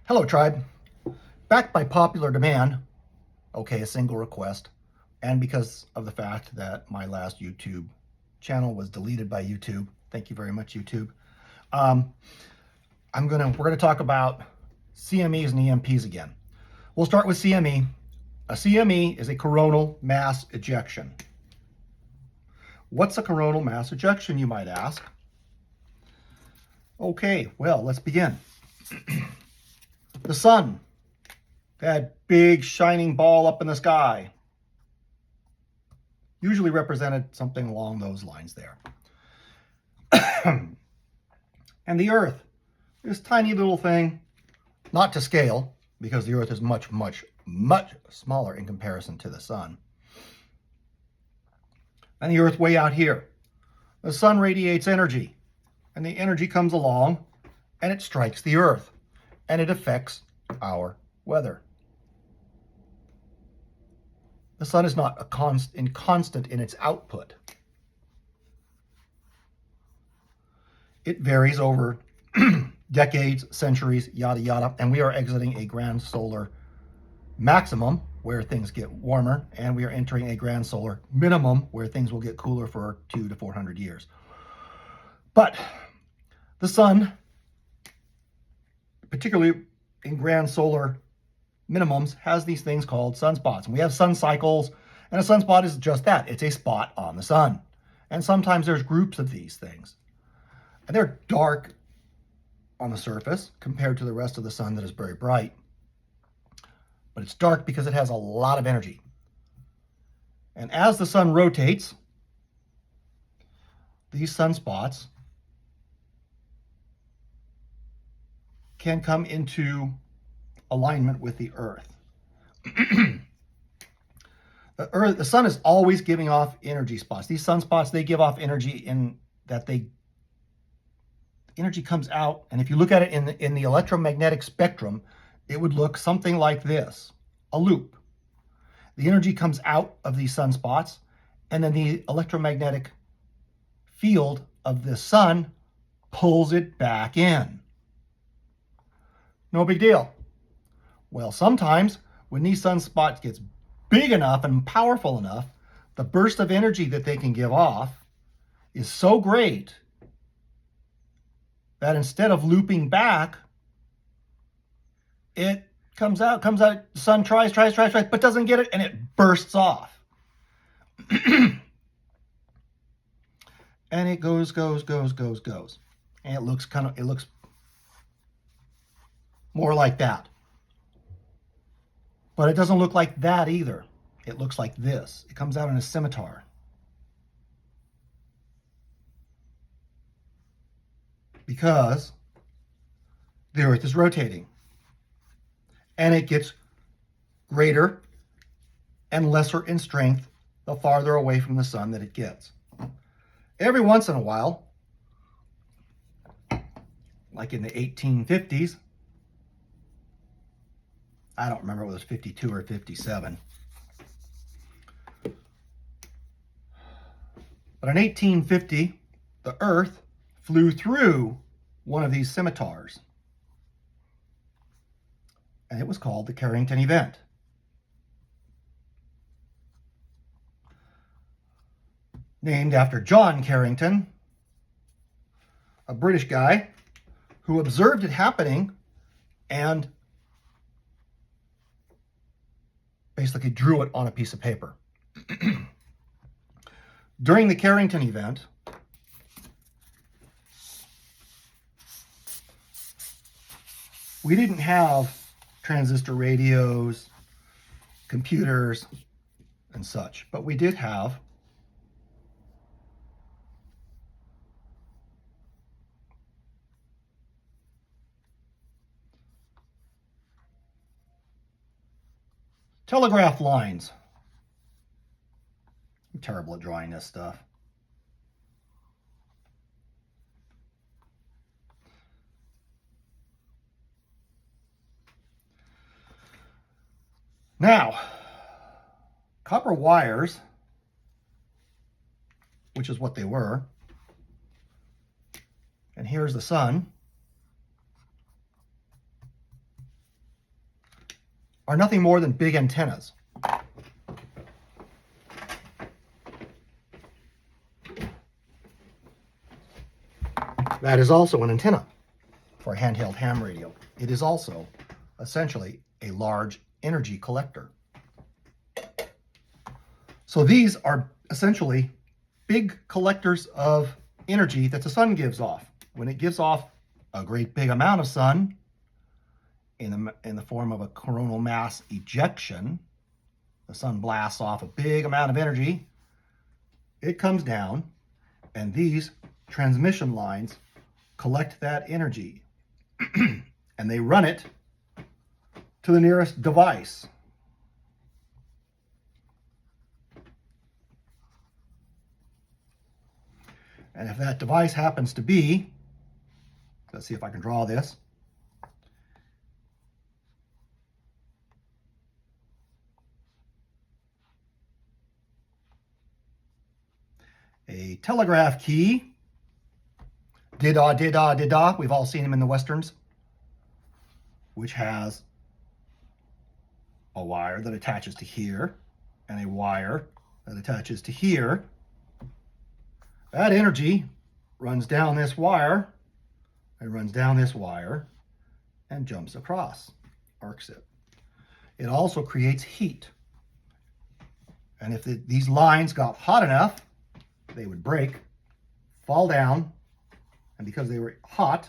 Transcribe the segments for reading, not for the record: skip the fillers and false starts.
Hello, tribe. Back by popular demand, okay, a single request, and because of the fact that my last YouTube channel was deleted by YouTube, thank you very much, YouTube. Um, we're gonna talk about CMEs and EMPs again. We'll start with CME. A CME is a coronal mass ejection. What's a coronal mass ejection, you might ask? Okay, well, let's begin. The sun, that big shining ball up in the sky, usually represented something along those lines there. And the Earth, this tiny little thing, not to scale, because the Earth is much, much, much smaller in comparison to the sun. And the Earth way out here. The sun radiates energy, and the energy comes along, and it strikes the Earth, and it affects our weather. The sun is not constant in its output. It varies over decades, centuries, yada, yada, and we are exiting a grand solar maximum where things get warmer, and we are entering a grand solar minimum where things will get cooler for 200 to 400 years. But the sun, particularly in grand solar minimums, has these things called sunspots. And we have sun cycles, and a sunspot is just that. It's a spot on the sun. And sometimes there's groups of these things. And they're dark on the surface compared to the rest of the sun that is very bright. But it's dark because it has a lot of energy. And as the sun rotates, these sunspots can come into alignment with the Earth. The sun is always giving off energy spots. These sunspots, they give off energy in that energy comes out, and if you look at it in the electromagnetic spectrum, it would look something like this, a loop. The energy comes out of these sunspots, and then the electromagnetic field of the sun pulls it back in. No big deal. Well, sometimes when these sunspots gets big enough and powerful enough, the burst of energy that they can give off is so great that instead of looping back, it comes out, the sun tries, but doesn't get it, and it bursts off. And it goes. And it looks more like that. But it doesn't look like that either. It looks like this. It comes out in a scimitar. Because the Earth is rotating. And it gets greater and lesser in strength the farther away from the sun that it gets. Every once in a while, like in the 1850s, I don't remember whether it was 52 or 57. But in 1850, the Earth flew through one of these scimitars. And it was called the Carrington event. Named after John Carrington, a British guy who observed it happening and basically drew it on a piece of paper. During the Carrington event, we didn't have transistor radios, computers, and such, but we did have telegraph lines. I'm terrible at drawing this stuff. Now, copper wires, which is what they were, and here's the sun, are nothing more than big antennas. That is also an antenna for a handheld ham radio. It is also essentially a large energy collector. So these are essentially big collectors of energy that the sun gives off. When it gives off a great big amount of sun in the form of a coronal mass ejection, the sun blasts off a big amount of energy, it comes down, and these transmission lines collect that energy and they run it to the nearest device. And if that device happens to be, let's see if I can draw this, a telegraph key, did-da, did-da, did-da, we've all seen them in the westerns, which has a wire that attaches to here and a wire that attaches to here. That energy runs down this wire, it runs down this wire and jumps across, arcs it. It also creates heat. And if these lines got hot enough, they would break, fall down, and because they were hot,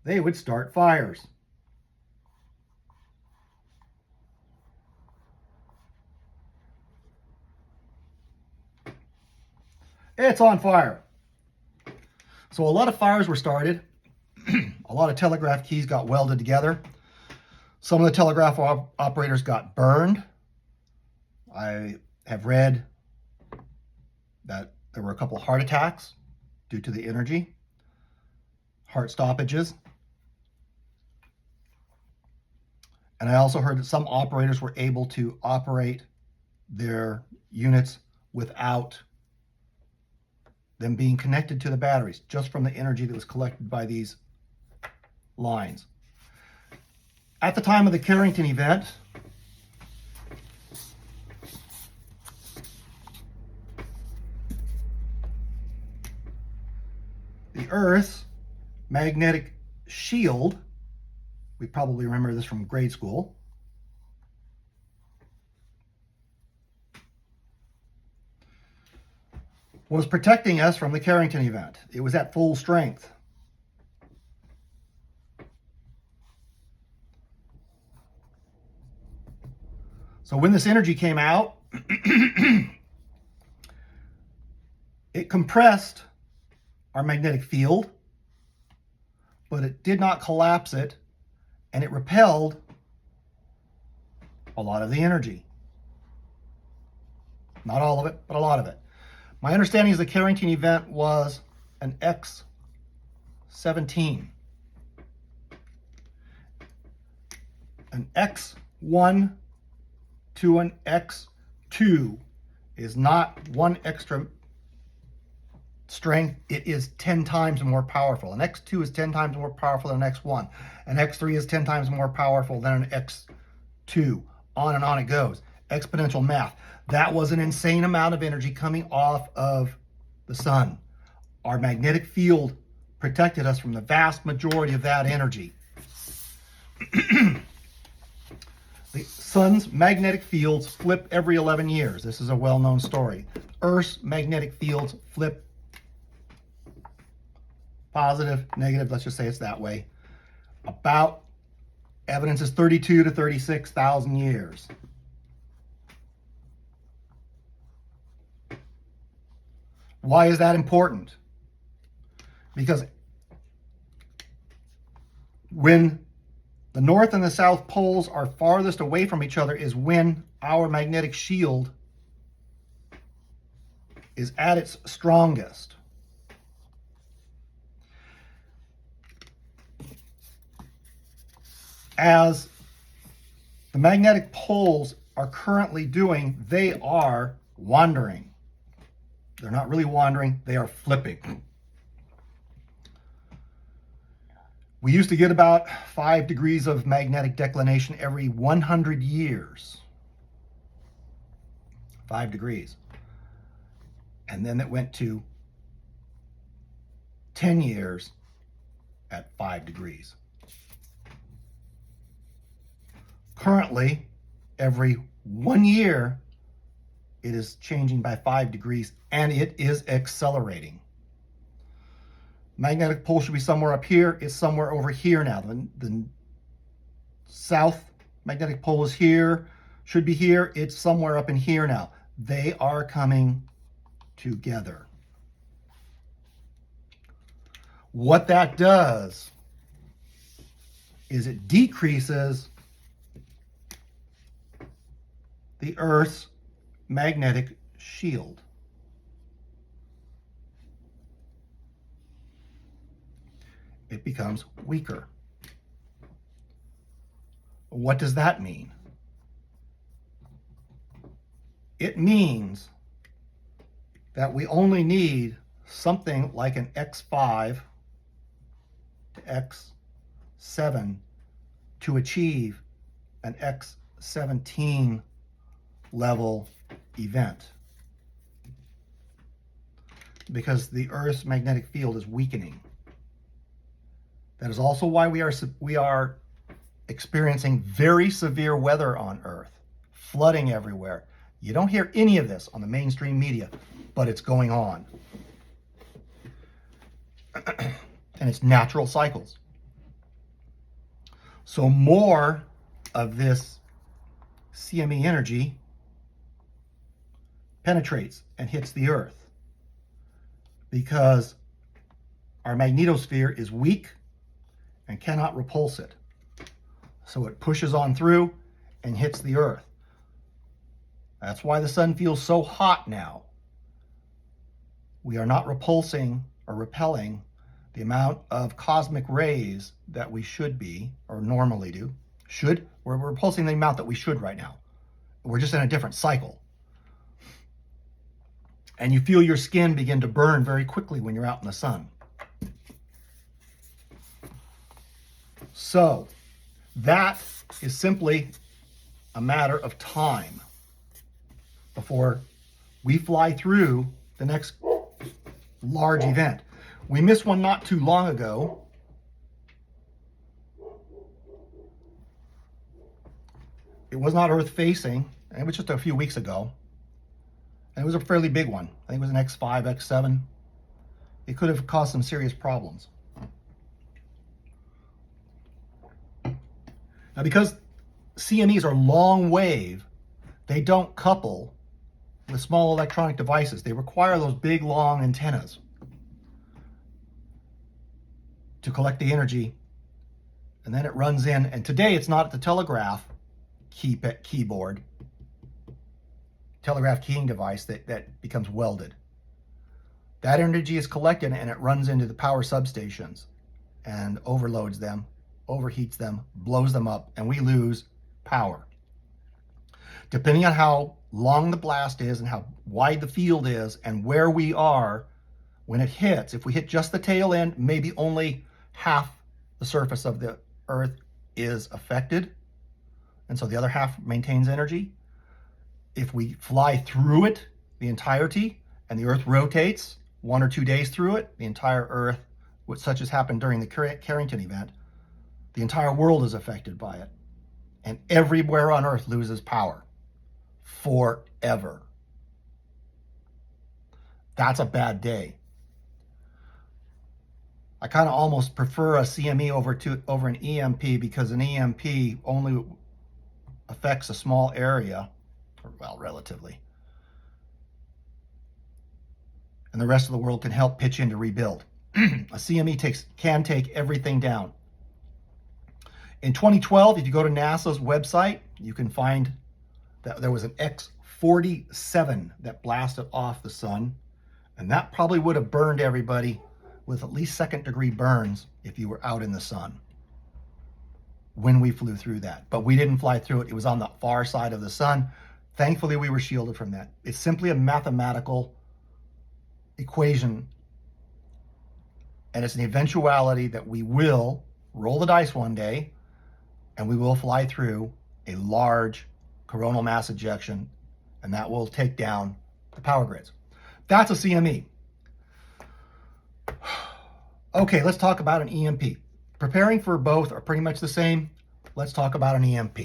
they would start fires. It's on fire. So a lot of fires were started. A lot of telegraph keys got welded together. Some of the telegraph operators got burned. I have read that there were a couple of heart attacks due to the energy, heart stoppages. And I also heard that some operators were able to operate their units without them being connected to the batteries, just from the energy that was collected by these lines. At the time of the Carrington event, the Earth's magnetic shield, we probably remember this from grade school, was protecting us from the Carrington event. It was at full strength. So when this energy came out, it compressed our magnetic field, but it did not collapse it, and it repelled a lot of the energy. Not all of it, but a lot of it. My understanding is the Carrington event was an X-17. An X1 to an X2 is not one extra strength, it is 10 times more powerful. An X2 is 10 times more powerful than an X1. An X3 is 10 times more powerful than an X2. On and on it goes. Exponential math. That was an insane amount of energy coming off of the sun. Our magnetic field protected us from the vast majority of that energy. The sun's magnetic fields flip every 11 years. This is a well-known story. Earth's magnetic fields flip positive, negative, let's just say it's that way. About, evidence is 32 to 36,000 years. Why is that important? Because when the North and the South poles are farthest away from each other is when our magnetic shield is at its strongest. As the magnetic poles are currently doing, they are wandering. They're not really wandering, they are flipping. We used to get about 5 degrees of magnetic declination every 100 years. 5 degrees. And then it went to 10 years at 5 degrees. Currently, every 1 year, it is changing by 5 degrees, and it is accelerating. Magnetic pole should be somewhere up here. It's somewhere over here now. The south magnetic pole is here, should be here. It's somewhere up in here now. They are coming together. What that does is it decreases the Earth's magnetic shield. It becomes weaker. What does that mean? It means that we only need something like an X5 to X7 to achieve an X17 level event, because the Earth's magnetic field is weakening. That is also why we are experiencing very severe weather on Earth, flooding everywhere. You don't hear any of this on the mainstream media, but it's going on. And it's natural cycles. So more of this Cme energy penetrates and hits the Earth because our magnetosphere is weak and cannot repulse it. So it pushes on through and hits the Earth. That's why the sun feels so hot now. We are not repulsing or repelling the amount of cosmic rays that we should be, or normally do. We're repulsing the amount that we should right now. We're just in a different cycle. And you feel your skin begin to burn very quickly when you're out in the sun. So that is simply a matter of time before we fly through the next large event. We missed one not too long ago. It was not Earth facing, and it was just a few weeks ago. And it was a fairly big one. I think it was an X5, X7. It could have caused some serious problems. Now, because CMEs are long wave, they don't couple with small electronic devices. They require those big, long antennas to collect the energy, and then it runs in. And today, it's not at the telegraph keyboard, telegraph keying device that becomes welded. That energy is collected and it runs into the power substations and overloads them, overheats them, blows them up, and we lose power. Depending on how long the blast is and how wide the field is and where we are when it hits, if we hit just the tail end, maybe only half the surface of the Earth is affected, and so the other half maintains energy. If we fly through it, the entirety, and the Earth rotates 1 or 2 days through it, the entire Earth, such as happened during the Carrington event, the entire world is affected by it. And everywhere on Earth loses power forever. That's a bad day. I kind of almost prefer a CME over an EMP, because an EMP only affects a small area, well, relatively. And the rest of the world can help pitch in to rebuild. A CME can take everything down. In 2012, if you go to NASA's website, you can find that there was an X-47 that blasted off the sun, and that probably would have burned everybody with at least second-degree burns if you were out in the sun when we flew through that. But we didn't fly through it. It was on the far side of the sun. Thankfully, we were shielded from that. It's simply a mathematical equation, and it's an eventuality that we will roll the dice one day, and we will fly through a large coronal mass ejection, and that will take down the power grids. That's a CME. Okay, let's talk about an EMP. Preparing for both are pretty much the same. Let's talk about an EMP.